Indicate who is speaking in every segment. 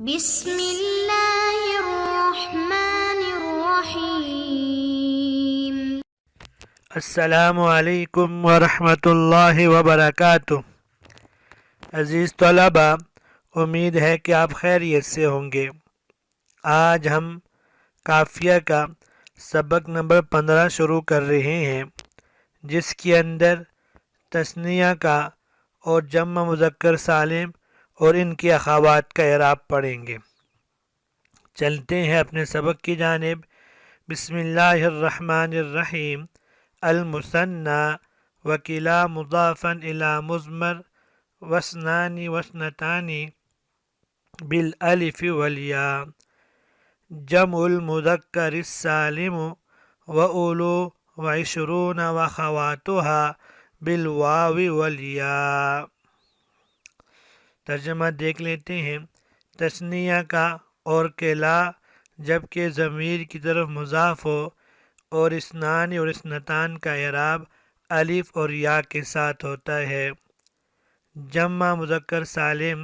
Speaker 1: بسم اللہ الرحمن الرحیم۔
Speaker 2: السلام علیکم ورحمۃ اللہ وبرکاتہ۔ عزیز طلباء، امید ہے کہ آپ خیریت سے ہوں گے۔ آج ہم قافیہ کا سبق نمبر 15 شروع کر رہے ہیں، جس کے اندر تثنیہ کا اور جمع مذکر سالم اور ان کے اخوات کا اعراب پڑھیں گے۔ چلتے ہیں اپنے سبق کی جانب۔ بسم اللہ الرحمن الرحیم۔ المثنى وکلا مضافا الى مضمر واثنان واثنتان بالالف والياء جمع المذکر السالم وأولو وعشرون وخواتها بالواو والياء۔ ترجمہ دیکھ لیتے ہیں۔ تثنیہ کا اور کلا جبکہ ضمیر کی طرف مضاف ہو، اور اثنان اور اثنتان کا اعراب الف اور یا کے ساتھ ہوتا ہے۔ جمع مذکر سالم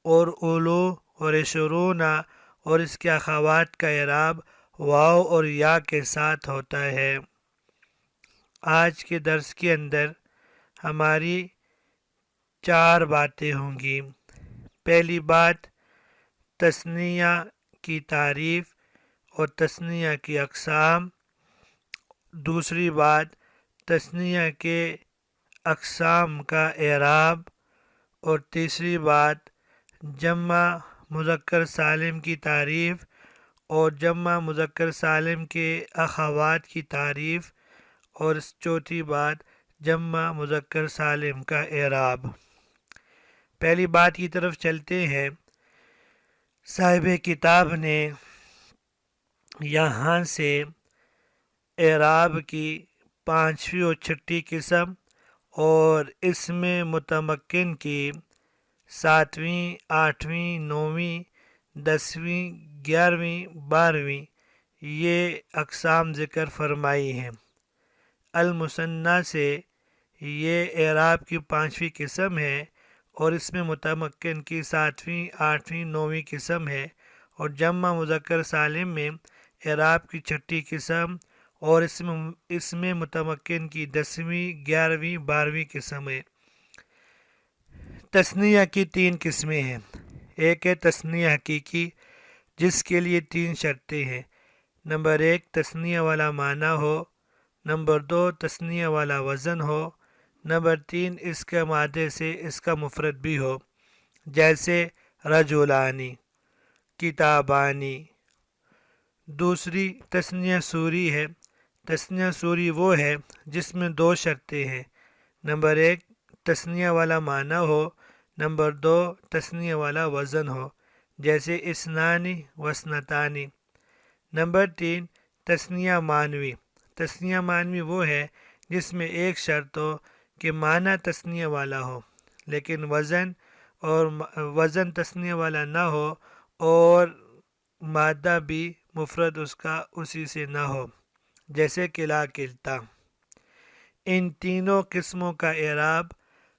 Speaker 2: اور اولو اور عشرون اور اس کے اخوات کا اعراب واو اور یا کے ساتھ ہوتا ہے۔ آج کے درس کے اندر ہماری 4 باتیں ہوں گی۔ پہلی بات، تثنیہ کی تعریف اور تثنیہ کی اقسام۔ دوسری بات، تثنیہ کے اقسام کا اعراب۔ اور تیسری بات، جمع مذکر سالم کی تعریف اور جمع مذکر سالم کے اخوات کی تعریف۔ اور چوتھی بات، جمع مذکر سالم کا اعراب۔ پہلی بات کی طرف چلتے ہیں۔ صاحب کتاب نے یہاں سے اعراب کی 5ویں اور 6ٹھی قسم اور اسم متمکن کی 7ویں، 8ویں، 9ویں، 10ویں، 11ویں، 12ویں یہ اقسام ذکر فرمائی ہیں۔ المثنیٰ سے یہ اعراب کی 5ویں قسم ہے اور اسم متمکن کی 7ویں، 8ویں، 9ویں قسم ہے، اور جمع مذکر سالم میں اعراب کی 6ٹھی قسم اور اسم متمکن کی 10ویں، 11ویں، 12ویں قسم ہے۔ تثنیہ کی 3 قسمیں ہیں۔ ایک ہے تثنیہ حقیقی، جس کے لیے 3 شرطیں ہیں۔ نمبر 1، تثنیہ والا معنی ہو۔ نمبر 2، تثنیہ والا وزن ہو۔ نمبر 3، اس کے مادے سے اس کا مفرد بھی ہو، جیسے رجلانی، کتابانی۔ دوسری تثنیہ سوری ہے۔ تثنیہ سوری وہ ہے جس میں 2 شرطیں ہیں۔ نمبر 1، تثنیہ والا معنی ہو۔ نمبر 2، تثنیہ والا وزن ہو، جیسے اثنانی و اثنتانی۔ نمبر 3، تثنیہ معنوی۔ تثنیہ معنوی وہ ہے جس میں 1 شرط ہو کہ معنی تثنیہ والا ہو، لیکن وزن تثنیہ والا نہ ہو، اور مادہ بھی مفرد اس کا اسی سے نہ ہو، جیسے کلا، کلتا۔ ان تینوں قسموں کا اعراب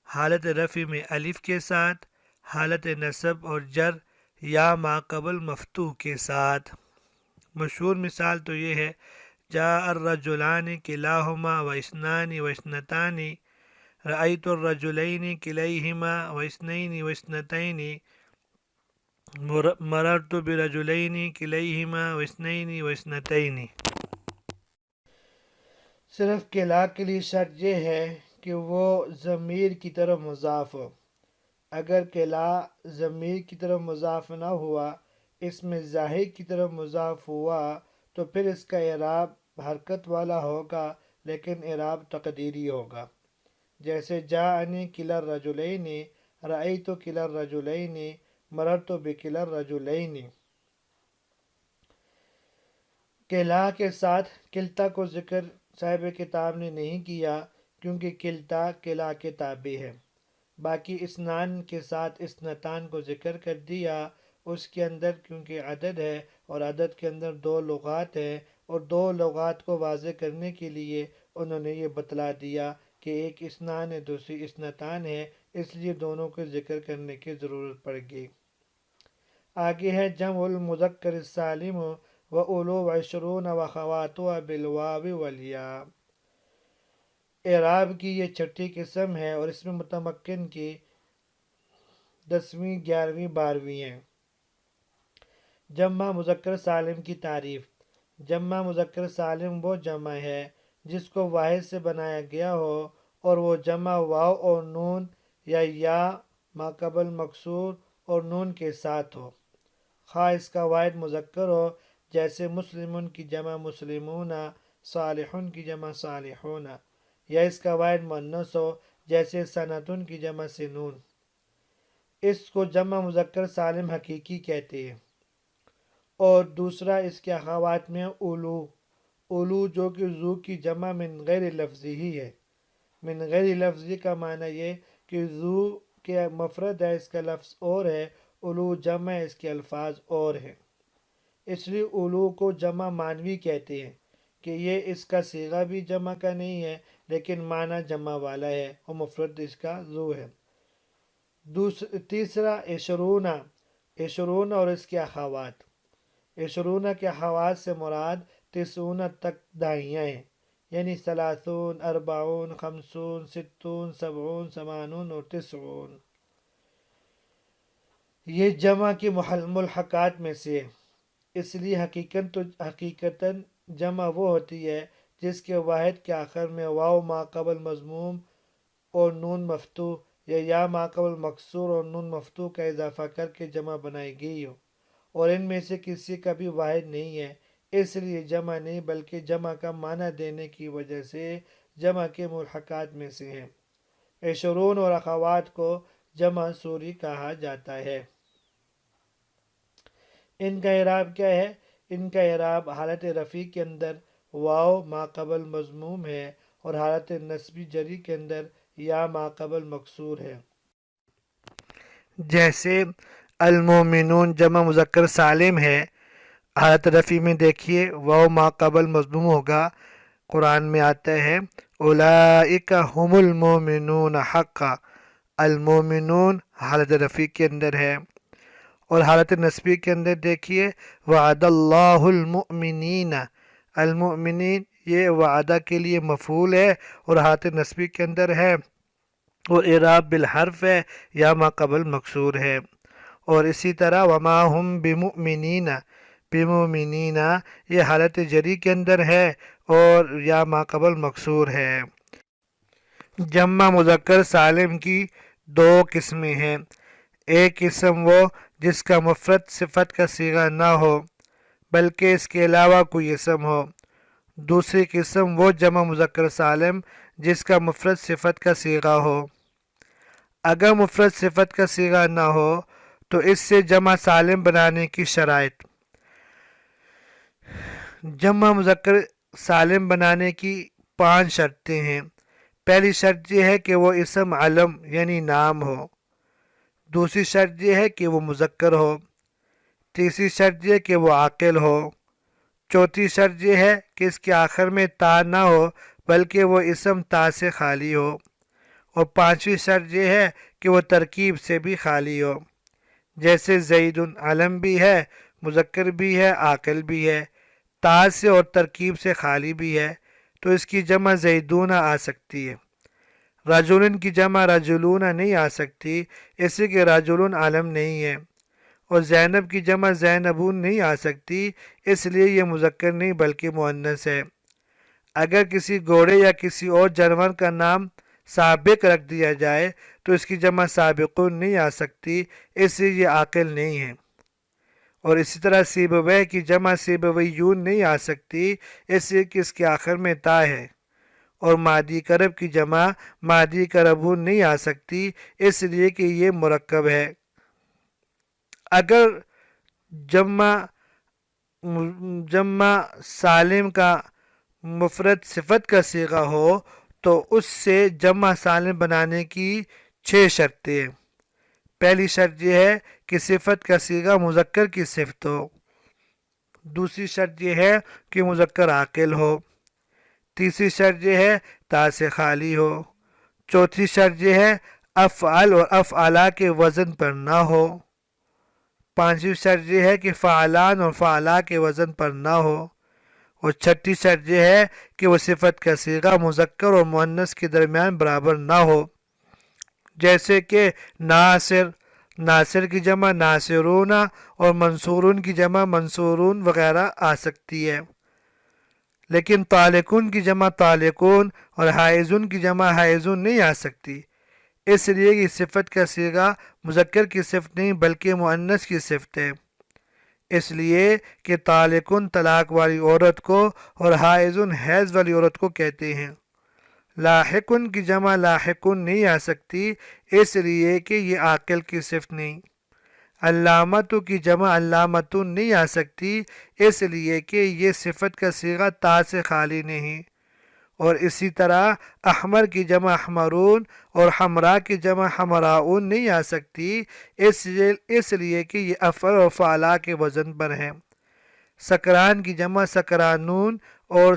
Speaker 2: حالت رفع میں الف کے ساتھ، حالت نصب اور جر یا ما قبل مفتوح کے ساتھ۔ مشہور مثال تو یہ ہے، جاء الرجلان کلاہما و اثنان و اثنتان، رأیت الرجلین کلیہما و اثنین و اثنتین، مررت برجلین کلیہما و اثنین و اثنتین۔ صرف کلا کے لیے شرط یہ ہے کہ وہ ضمیر کی طرف مضاف ہو۔ اگر کلا ضمیر کی طرف مضاف نہ ہوا، اس میں ظاہر کی طرف مضاف ہوا، تو پھر اس کا اعراب حرکت والا ہوگا، لیکن اعراب تقدیری ہوگا، جیسے جاءنی کلا الرجلین، رأیت کلا الرجلین، مررت بکلا الرجلین۔ کلا کے ساتھ کلتا کو ذکر صاحب کتاب نے نہیں کیا، کیونکہ کلتا کلا کے تابع ہے۔ باقی اثنان کے ساتھ اثنتان کو ذکر کر دیا، اس کے اندر کیونکہ عدد ہے اور عدد کے اندر 2 لغات ہیں، اور 2 لغات کو واضح کرنے کے لیے انہوں نے یہ بتلا دیا کہ ایک اثنان ہے، دوسری اثنتان ہے، اس لیے دونوں کو ذکر کرنے کی ضرورت پڑ گئی۔ آگے ہے جمع المذکر السالم و اولو و عشرون و خواتو بالواو والیاء۔ اعراب کی یہ چھٹی قسم ہے اور اس میں متمکن کی 10ویں 11ویں 12ویں ہیں۔ جمع مذکر سالم کی تعریف۔ جمع مذکر سالم وہ جمع ہے جس کو واحد سے بنایا گیا ہو اور وہ جمع واو اور نون یا ماقبل مکسور اور نون کے ساتھ ہو، خواہ اس کا واحد مذکر ہو جیسے مسلمون کی جمع مسلمون، صالحون کی جمع صالحون، یا اس کا واحد مؤنث ہو جیسے سنتون کی جمع سنون۔ اس کو جمع مذکر سالم حقیقی کہتے ہیں۔ اور دوسرا اس کے اخوات میں اولو، اولو جو کہ ذو کی جمع من غیر لفظی ہی ہے۔ من غیر لفظی کا معنی یہ کہ ذو کے مفرد ہے، اس کا لفظ اور ہے، اولو جمع ہے، اس کے الفاظ اور ہیں۔ اس لیے اولو کو جمع معنوی کہتے ہیں کہ یہ اس کا صیغہ بھی جمع کا نہیں ہے لیکن معنی جمع والا ہے اور مفرد اس کا ذو ہے۔ تیسرا عشرون، عشرون اور اس کے اخوات۔ عشرون کے اخوات سے مراد 90 تک داہیاں ہیں، یعنی 30 40 50 60 70 80 اور 90۔ یہ جمع کے ملحقات میں سے ہے، اس لیے حقیقتاً جمع وہ ہوتی ہے جس کے واحد کے آخر میں واو ما قبل مضموم اور نون مفتوح یا ما قبل مکسور اور نون مفتوح کا اضافہ کر کے جمع بنائی گئی ہو، اور ان میں سے کسی کا بھی واحد نہیں ہے، اس لیے جمع نہیں بلکہ جمع کا معنی دینے کی وجہ سے جمع کے ملحقات میں سے ہیں۔ عشرون اور اخوات کو جمع سوری کہا جاتا ہے۔ ان کا اعراب کیا ہے؟ ان کا اعراب حالت رفع کے اندر واو ما قبل مضموم ہے اور حالت نصبی جری کے اندر یا ما قبل مکسور ہے۔ جیسے المومنون جمع مذکر سالم ہے، حالت رفع میں دیکھیے واو ما قبل مضموم ہوگا، قرآن میں آتا ہے اولئک هم المومنون حقا، المومنون حالت رفع کے اندر ہے، اور حالت نصبی کے اندر دیکھیے وعد اللہ المؤمنین، المؤمنین یہ وعدہ کے لیے مفعول ہے اور حالت نصبی کے اندر ہے اور اعراب بالحرف ہے یا ما قبل مکسور ہے۔ اور اسی طرح وما ہم بمؤمنین، بمؤمنین یہ حالت جری کے اندر ہے اور یا ما قبل مکسور ہے۔ جمع مذکر سالم کی 2 قسمیں ہیں، ایک قسم وہ جس کا مفرد صفت کا صیغہ نہ ہو بلکہ اس کے علاوہ کوئی اسم ہو، دوسری قسم وہ جمع مذکر سالم جس کا مفرد صفت کا صیغہ ہو۔ اگر مفرد صفت کا صیغہ نہ ہو تو اس سے جمع سالم بنانے کی شرائط۔ جمع مذکر سالم بنانے کی 5 شرطیں ہیں۔ پہلی شرط یہ ہے کہ وہ اسم علم یعنی نام ہو، دوسری شرط یہ ہے کہ وہ مذکر ہو، تیسری شرط یہ کہ وہ عاقل ہو، چوتھی شرط یہ ہے کہ اس کے آخر میں تا نہ ہو بلکہ وہ اسم تا سے خالی ہو، اور پانچویں شرط یہ ہے کہ وہ ترکیب سے بھی خالی ہو، جیسے زید علم بھی ہے، مذکر بھی ہے، عاقل بھی ہے، تا سے اور ترکیب سے خالی بھی ہے تو اس کی جمع زیدون آ سکتی ہے۔ رجلن کی جمع رجلون نہیں آ سکتی اس لیے کہ رجلن علم نہیں ہے، اور زینب کی جمع زینبون نہیں آ سکتی اس لیے یہ مذکر نہیں بلکہ مؤنث ہے۔ اگر کسی گھوڑے یا کسی اور جانور کا نام سابق رکھ دیا جائے تو اس کی جمع سابقون نہیں آ سکتی اس لیے یہ عاقل نہیں ہے، اور اسی طرح سیبویہ کی جمع سیبویون نہیں آ سکتی اس لیے کہ اس کے آخر میں تا ہے، اور مادی کرب کی جمع مادی کربون نہیں آ سکتی اس لیے کہ یہ مرکب ہے۔ اگر جمع سالم کا مفرد صفت کا صیغہ ہو تو اس سے جمع سالم بنانے کی 6 شرطیں ہیں۔ پہلی شرط یہ ہے کہ صفت کا صیغہ مذکر کی صفت ہو، دوسری شرط یہ ہے کہ مذکر عاقل ہو، تیسری شرط یہ ہے تا سے خالی ہو، چوتھی شرط یہ ہے افعل اور افعلا کے وزن پر نہ ہو، 5ویں شرط یہ ہے کہ فعلان اور فعلا کے وزن پر نہ ہو، اور 6ٹھی شرط یہ ہے کہ وہ صفت کا صیغہ مذکر اور مؤنث کے درمیان برابر نہ ہو، جیسے کہ ناصر، ناصر کی جمع ناصرون اور منصورون کی جمع منصورون وغیرہ آ سکتی ہے، لیکن طالقون کی جمع طالقون اور حائزون کی جمع حائزون نہیں آ سکتی، اس لیے کہ صفت کا صیغہ مذکر کی صفت نہیں بلکہ مؤنث کی صفت ہے، اس لیے کہ طالقن طلاق والی عورت کو اور حائزن حیض والی عورت کو کہتے ہیں۔ لاحقن کی جمع لاحقن نہیں آ سکتی، اس لیے کہ یہ عاقل کی صفت نہیں۔ علامت کی جمع علامتن نہیں آ سکتی، اس لیے کہ یہ صفت کا صیغہ تا سے خالی نہیں، اور اسی طرح احمر کی جمع احمرون اور حمراء کی جمع حمراؤن نہیں آ سکتی، اس لیے کہ یہ افعل اور فعلا کے وزن پر ہیں۔ سکران کی جمع سکرانون اور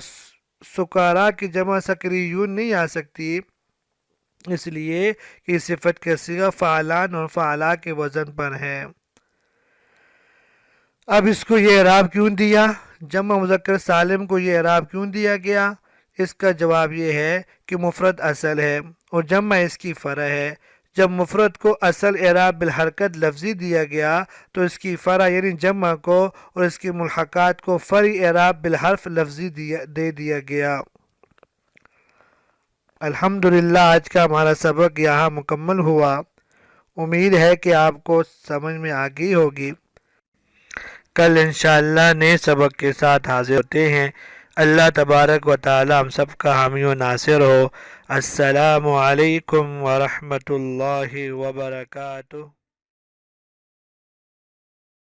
Speaker 2: سکارا کی جمع سکریون نہیں آ سکتی، اس لیے کہ صفت کا صیغہ فعلان اور فعلا کے وزن پر ہے۔ اب اس کو یہ اعراب کیوں دیا، جمع مذکر سالم کو یہ اعراب کیوں دیا گیا؟ اس کا جواب یہ ہے کہ مفرد اصل ہے اور جمع اس کی فرع ہے۔ جب مفرد کو اصل اعراب بالحرکت لفظی دیا گیا تو اس کی فرع یعنی جمع کو اور اس کی ملحقات کو فرعی اعراب بالحرف لفظی دے دیا گیا۔ الحمدللہ آج کا ہمارا سبق یہاں مکمل ہوا، امید ہے کہ آپ کو سمجھ میں آ گئی ہوگی۔ کل انشاءاللہ نئے سبق کے ساتھ حاضر ہوتے ہیں۔ اللہ تبارک و تعالی ہم سب کا حامی و ناصر ہو۔ السلام علیکم ورحمۃ اللہ وبرکاتہ۔